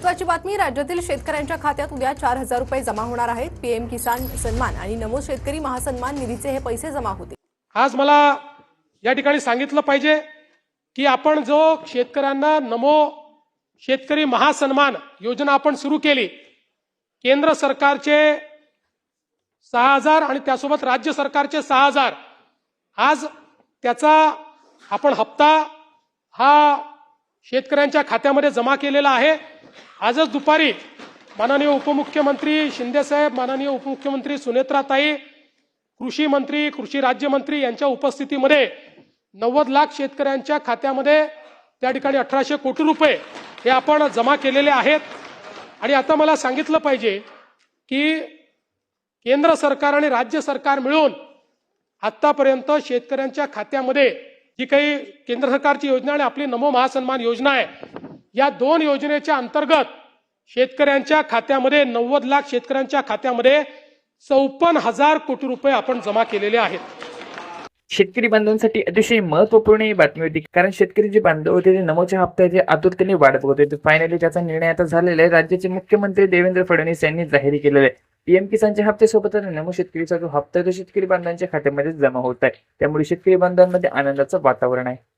महत्त्वाची बातमी, राज्यातील शेतकऱ्यांच्या खात्यात उद्या 4,000 रुपये जमा होणार आहेत। पीएम किसान सन्मान आणि नमो शेतकरी महासन्मान निधीचे हे पैसे जमा होतील। आज मला या ठिकाणी सांगितलं पाहिजे की आपण जो शेतकऱ्यांना नमो शेतकरी महासन्मान योजना आपण सुरू केली, केंद्र सरकारचे 6,000 आणि त्यासोबत राज्य सरकारचे 6,000, आज त्याचा आपण हप्ता हा शेतकऱ्यांच्या खात्यामध्ये जमा केलेला आहे। आजच दुपारी माननीय उपमुख्यमंत्री शिंदे साहेब, माननीय उपमुख्यमंत्री सुनेत्राताई, कृषी मंत्री, कृषी राज्यमंत्री यांच्या उपस्थितीमध्ये 90 लाख शेतकऱ्यांच्या खात्यामध्ये त्या ठिकाणी 1800 कोटी रुपये हे आपण जमा केलेले आहेत। आणि आता मला सांगितलं पाहिजे की केंद्र सरकार आणि राज्य सरकार मिळून आतापर्यंत शेतकऱ्यांच्या खात्यामध्ये जी काही केंद्र सरकारची योजना आणि आपली नमो महासन्मान योजना आहे, या दोन योजनेच्या अंतर्गत शेतकऱ्यांच्या खात्यामध्ये 90 लाख शेतकऱ्यांच्या खात्यामध्ये 54,000 कोटी रुपये आपण जमा केलेले आहेत। शेतकरी बांधवांसाठी अतिशय महत्त्वपूर्ण ही बातमी होती, कारण शेतकरी जे बांधव होते ते नमोच्या हप्त्याचे आतुरतेने वाढत होते। तर फायनली त्याचा निर्णय आता झालेला आहे। राज्याचे मुख्यमंत्री देवेंद्र फडणवीस यांनी जाहीर केलेला आहे। पीएम किसानच्या हप्त्यासोबतच नमो शेतकरीचा जो हप्ता आहे तो शेतकरी बांधवांच्या खात्यामध्ये जमा होत आहे। त्यामुळे शेतकरी बांधवांमध्ये आनंदाचं वातावरण आहे।